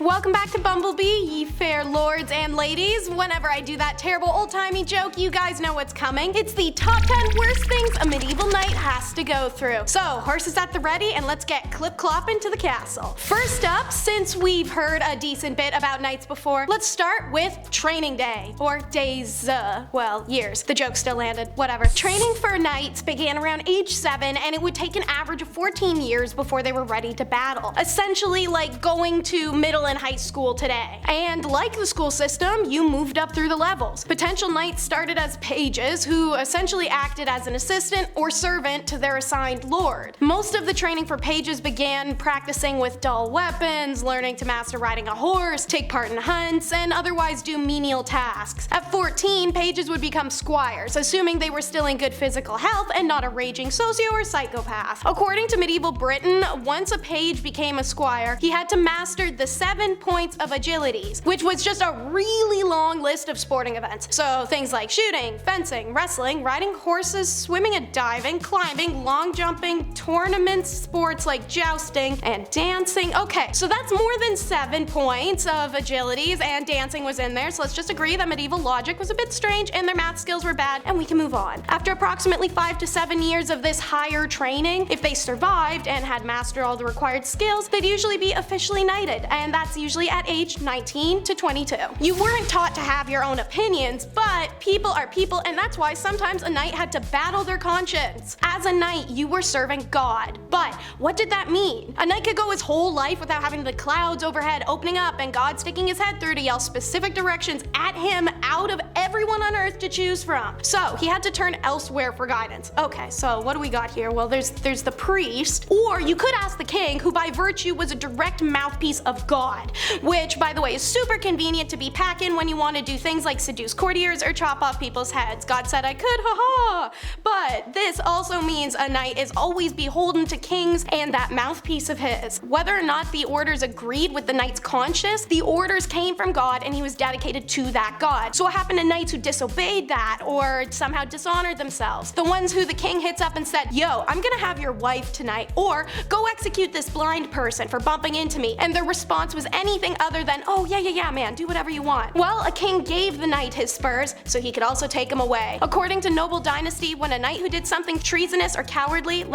Welcome back to Bumblebee, ye fair lords and ladies. Whenever I do that terrible old-timey joke, you guys know what's coming. It's the top 10 worst things a medieval knight has to go through. So, horses at the ready, and let's get clip-clopping to the castle. First up, since we've heard a decent bit about knights before, let's start with training day. Or days, well, years. The joke still landed, whatever. Training for knights began around age 7, and it would take an average of 14 years before they were ready to battle. Essentially like going to middle and high school today. And like the school system, you moved up through the levels. Potential knights started as pages, who essentially acted as an assistant or servant to their assigned lord. Most of the training for pages began practicing with dull weapons, learning to master riding a horse, take part in hunts, and otherwise do menial tasks. At 14, pages would become squires, assuming they were still in good physical health and not a raging socio or psychopath. According to medieval Britain, once a page became a squire, he had to master the 7 points of agilities, which was just a really long list of sporting events. So things like shooting, fencing, wrestling, riding horses, swimming and diving, climbing, long jumping, tournaments, sports like jousting, and dancing. Okay, so that's more than 7 points of agilities, and dancing was in there, so let's just agree that medieval logic was a bit strange and their math skills were bad, and we can move on. After approximately 5 to 7 years of this higher training, if they survived and had mastered all the required skills, they'd usually be officially knighted, and that's usually at age 19 to 22. You weren't taught to have your own opinions, but people are people, and that's why sometimes a knight had to battle their conscience. As a knight, you were serving God. But what did that mean? A knight could go his whole life without having the clouds overhead opening up and God sticking his head through to yell specific directions at him out of everyone on earth to choose from. So he had to turn elsewhere for guidance. Okay, so what do we got here? Well, there's the priest, or you could ask the king, who by virtue was a direct mouthpiece of God, which by the way is super convenient to be packing when you want to do things like seduce courtiers or chop off people's heads. God said I could, haha. But this also means a knight is always beholden to kings and that mouthpiece of his. Whether or not the orders agreed with the knight's conscience, the orders came from God and he was dedicated to that God. So what happened to knights who disobeyed that or somehow dishonored themselves? The ones who the king hits up and said, yo, I'm gonna have your wife tonight, or go execute this blind person for bumping into me, and their response was anything other than, oh yeah man, do whatever you want. Well, a king gave the knight his spurs so he could also take them away. According to noble dynasty, when a knight who did something treasonous or cowardly,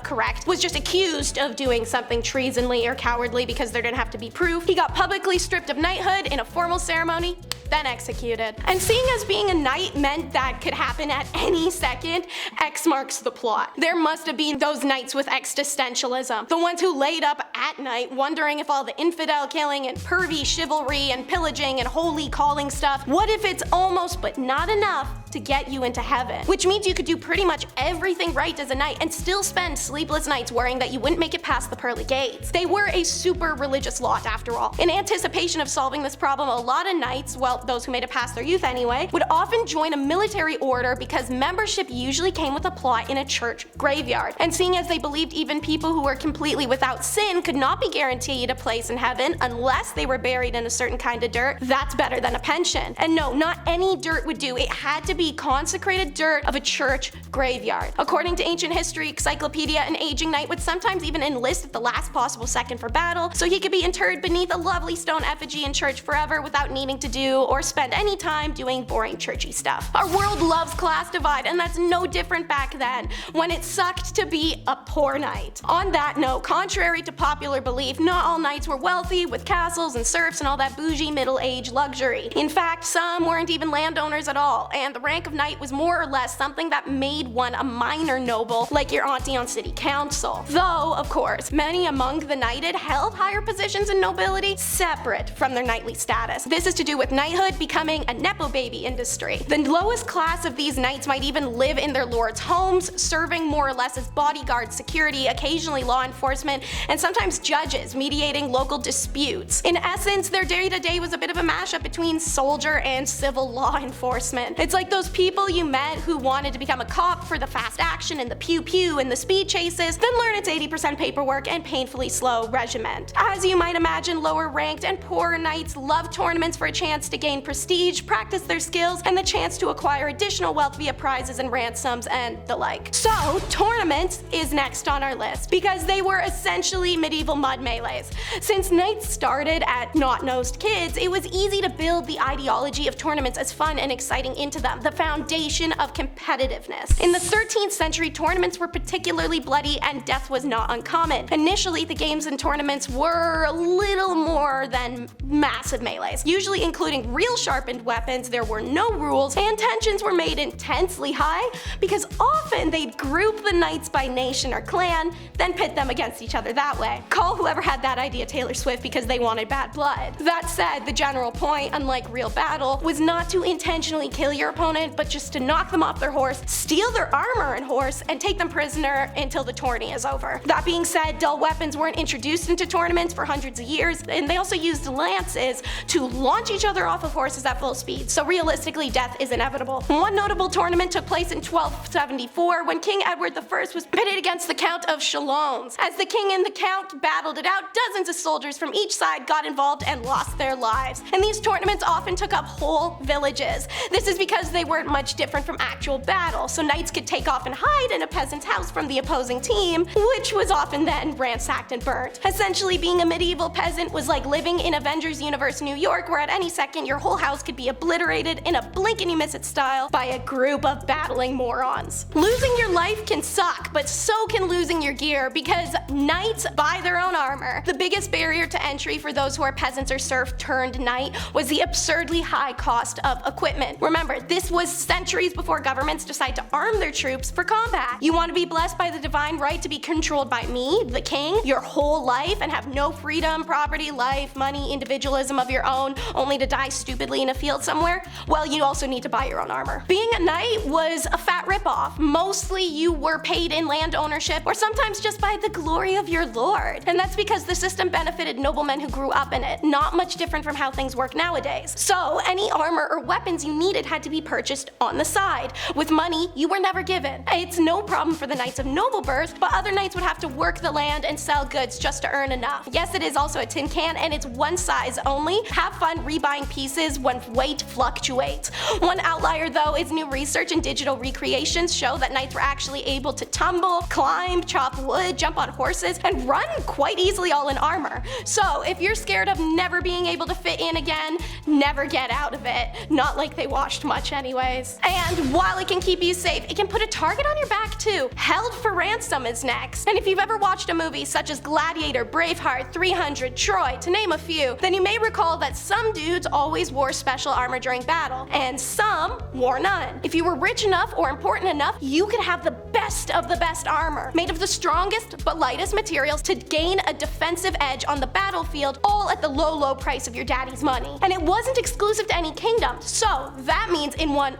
correct, was just accused of doing something treasonly or cowardly because there didn't have to be proof, he got publicly stripped of knighthood in a formal ceremony, then executed. And seeing as being a knight meant that could happen at any second, X marks the plot. There must have been those knights with existentialism, the ones who laid up at night wondering if all the infidel killing and pervy chivalry and pillaging and holy calling stuff, what if it's almost but not enough to get you into heaven? Which means you could do pretty much everything right as a knight and still spend sleepless nights worrying that you wouldn't make it past the pearly gates. They were a super religious lot after all. In anticipation of solving this problem, a lot of knights, well, those who made it past their youth anyway, would often join a military order because membership usually came with a plot in a church graveyard. And seeing as they believed even people who were completely without sin could not be guaranteed a place in heaven unless they were buried in a certain kind of dirt, that's better than a pension. And no, not any dirt would do. It had to be consecrated dirt of a church graveyard. According to ancient history encyclopedia, an aging knight would sometimes even enlist at the last possible second for battle, so he could be interred beneath a lovely stone effigy in church forever without needing to do or spend any time doing boring churchy stuff. Our world loves class divide, and that's no different back then, when it sucked to be a poor knight. On that note, contrary to popular belief, not all knights were wealthy with castles and serfs and all that bougie middle-age luxury. In fact, some weren't even landowners at all, and the rank of knight was more or less something that made one a minor noble, like your auntie on city council. Though, of course, many among the knighted held higher positions in nobility separate from their knightly status. This is to do with knighthood becoming a nepo baby industry. The lowest class of these knights might even live in their lord's homes, serving more or less as bodyguards, security, occasionally law enforcement, and sometimes judges mediating local disputes. In essence, their day-to-day was a bit of a mashup between soldier and civil law enforcement. It's like those people you met who wanted to become a cop for the fast action and the pew-pew and the speed chases, then learn its 80% paperwork and painfully slow regiment. As you might imagine, lower ranked and poorer knights love tournaments for a chance to gain prestige, practice their skills, and the chance to acquire additional wealth via prizes and ransoms and the like. So, tournaments is next on our list, because they were essentially medieval mud melees. Since knights started at not-nosed kids, it was easy to build the ideology of tournaments as fun and exciting into them, the foundation of competitiveness. In the 13th century, tournaments were particularly bloody and death was not uncommon. Initially, the games and tournaments were a little more than massive melees. Usually including real sharpened weapons, there were no rules, and tensions were made intensely high because often they'd group the knights by nation or clan, then pit them against each other that way. Call whoever had that idea Taylor Swift because they wanted bad blood. That said, the general point, unlike real battle, was not to intentionally kill your opponent, but just to knock them off their horse, steal their armor and horse, and take them prisoner until the tourney is over. That being said, dull weapons weren't introduced into tournaments for hundreds of years, and they also used lances to launch each other off of horses at full speed, so realistically death is inevitable. One notable tournament took place in 1274 when King Edward I was pitted against the Count of Chalons. As the king and the count battled it out, dozens of soldiers from each side got involved and lost their lives. And these tournaments often took up whole villages. This is because they weren't much different from actual battle, so knights could take off and hide in a peasant's house from the opposing team, which was often then ransacked and burnt. Essentially, being a medieval peasant was like living in Avengers Universe New York, where at any second your whole house could be obliterated in a blink and you miss it style by a group of battling morons. Losing your life can suck, but so can losing your gear, because knights buy their own armor. The biggest barrier to entry for those who are peasants or serf turned knight was the absurdly high cost of equipment. Remember, this was centuries before governments decided to arm their troops for combat. You want to be blessed by the divine right to be controlled by me, the king, your whole life and have no freedom, property, life, money, individualism of your own, only to die stupidly in a field somewhere? Well, you also need to buy your own armor. Being a knight was a fat ripoff. Mostly you were paid in land ownership, or sometimes just by the glory of your lord. And that's because the system benefited noblemen who grew up in it, not much different from how things work nowadays. So any armor or weapons you needed had to be purchased on the side. With money, you were never given. It's no problem for the knights of noble birth, but other knights would have to work the land and sell goods just to earn enough. Yes, it is also a tin can, and it's one size only. Have fun rebuying pieces when weight fluctuates. One outlier though is new research and digital recreations show that knights were actually able to tumble, climb, chop wood, jump on horses, and run quite easily all in armor. So if you're scared of never being able to fit in again, never get out of it. Not like they washed much anyways. And while it can keep you safe, it can put a target on your back too. Held for ransom is next. And if you've ever watched a movie such as Gladiator, Braveheart, 300, Troy, to name a few, then you may recall that some dudes always wore special armor during battle, and some wore none. If you were rich enough or important enough, you could have the best of the best armor, made of the strongest but lightest materials to gain a defensive edge on the battlefield, all at the low price of your daddy's money. And it wasn't exclusive to any kingdom, so that means in one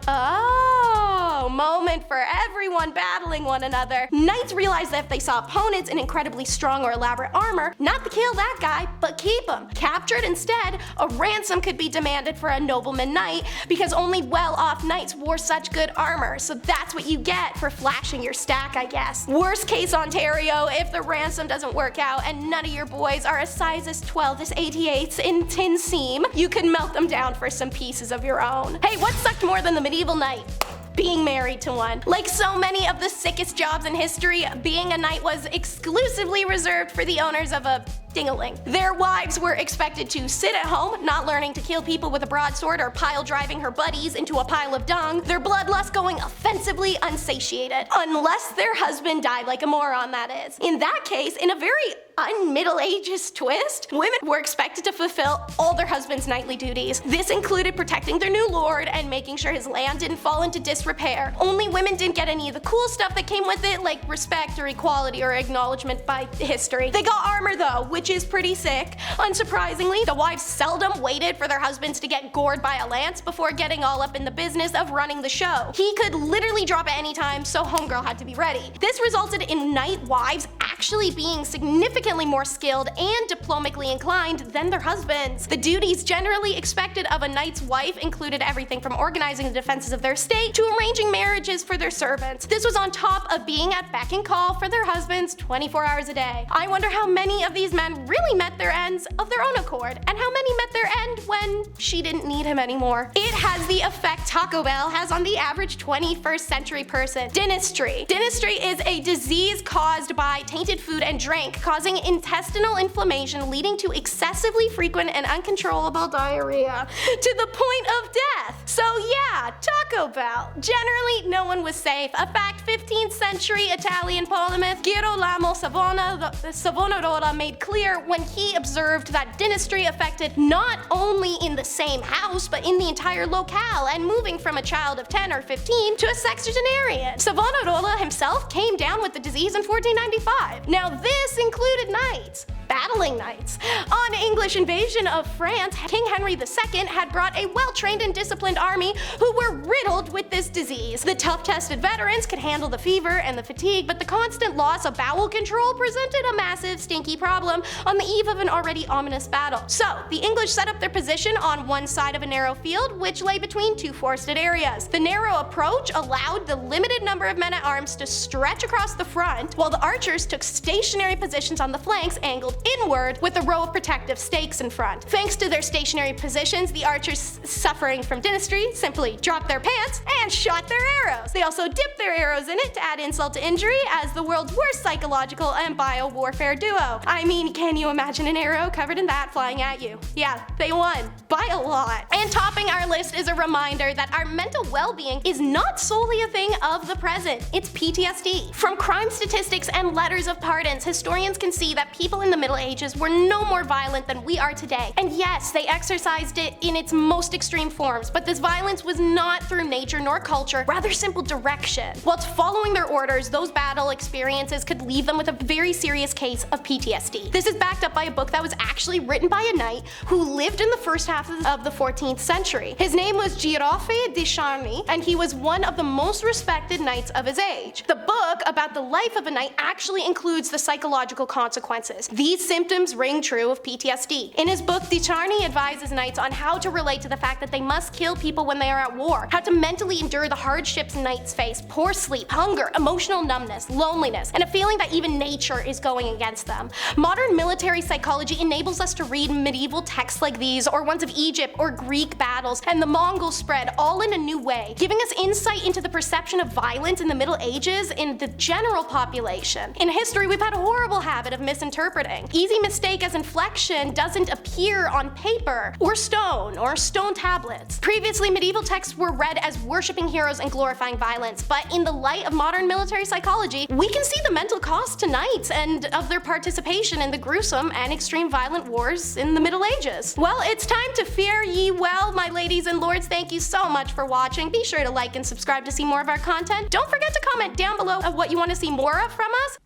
moment for everyone battling one another, knights realized that if they saw opponents in incredibly strong or elaborate armor, not to kill that guy, but keep him. Captured instead, a ransom could be demanded for a nobleman knight, because only well-off knights wore such good armor, so that's what you get for flashing your stack, I guess. Worst case Ontario, if the ransom doesn't work out and none of your boys are as sizes 12 as 88s in tin seam, you can melt them down for some pieces of your own. Hey, what sucked more than the medieval knight? Being married to one. Like so many of the sickest jobs in history, being a knight was exclusively reserved for the owners of a ding-a-ling. Their wives were expected to sit at home, not learning to kill people with a broadsword or pile driving her buddies into a pile of dung, their bloodlust going offensively unsatiated. Unless their husband died like a moron, that is. In that case, in a very un-Middle Ages twist, women were expected to fulfill all their husband's knightly duties. This included protecting their new lord and making sure his land didn't fall into disrepair. Only women didn't get any of the cool stuff that came with it, like respect or equality or acknowledgement by history. They got armor though, which is pretty sick. Unsurprisingly, the wives seldom waited for their husbands to get gored by a lance before getting all up in the business of running the show. He could literally drop at any time, so homegirl had to be ready. This resulted in knight wives actually being significantly more skilled and diplomatically inclined than their husbands. The duties generally expected of a knight's wife included everything from organizing the defenses of their estate to arranging marriages for their servants. This was on top of being at beck and call for their husbands 24 hours a day. I wonder how many of these men really met their ends of their own accord, and how many met their end when she didn't need him anymore. It has the effect Taco Bell has on the average 21st century person. Dentistry. Dentistry is a disease caused by tainted food and drink, causing intestinal inflammation leading to excessively frequent and uncontrollable diarrhea to the point of death. So yeah, Taco Bell. Generally, no one was safe. A fact 15th century Italian polymath Girolamo Savonarola made clear when he observed that dentistry affected not only in the same house, but in the entire locale, and moving from a child of 10 or 15 to a sexagenarian. Savonarola himself came down with the disease in 1495. Now this included knights. Battling knights. On English invasion of France, King Henry II had brought a well-trained and disciplined army who were riddled with this disease. The tough-tested veterans could handle the fever and the fatigue, but the constant loss of bowel control presented a massive stinky problem on the eve of an already ominous battle. So, the English set up their position on one side of a narrow field, which lay between two forested areas. The narrow approach allowed the limited number of men-at-arms to stretch across the front, while the archers took stationary positions on the flanks angled inward with a row of protective stakes in front. Thanks to their stationary positions, the archers suffering from dentistry simply dropped their pants and shot their arrows. They also dipped their arrows in it to add insult to injury as the world's worst psychological and bio-warfare duo. I mean, can you imagine an arrow covered in that flying at you? Yeah, they won. By a lot. And topping our list is a reminder that our mental well-being is not solely a thing of the present. It's PTSD. From crime statistics and letters of pardons, historians can see that people in the Middle Ages were no more violent than we are today. And yes, they exercised it in its most extreme forms, but this violence was not through nature nor culture, rather simple direction. Whilst following their orders, those battle experiences could leave them with a very serious case of PTSD. This is backed up by a book that was actually written by a knight who lived in the first half of the 14th century. His name was Giroflée de Charny, and he was one of the most respected knights of his age. The book about the life of a knight actually includes the psychological consequences. These symptoms ring true of PTSD. In his book, de Charny advises knights on how to relate to the fact that they must kill people when they are at war, how to mentally endure the hardships knights face, poor sleep, hunger, emotional numbness, loneliness, and a feeling that even nature is going against them. Modern military psychology enables us to read medieval texts like these, or ones of Egypt or Greek battles and the Mongol spread, all in a new way, giving us insight into the perception of violence in the Middle Ages in the general population. In history, we've had a horrible habit of misinterpreting. Easy mistake as inflection doesn't appear on paper, or stone tablets. Previously, medieval texts were read as worshipping heroes and glorifying violence, but in the light of modern military psychology, we can see the mental cost to knights and of their participation in the gruesome and extreme violent wars in the Middle Ages. Well, it's time to fare ye well, my ladies and lords. Thank you so much for watching. Be sure to like and subscribe to see more of our content. Don't forget to comment down below of what you want to see more of from us.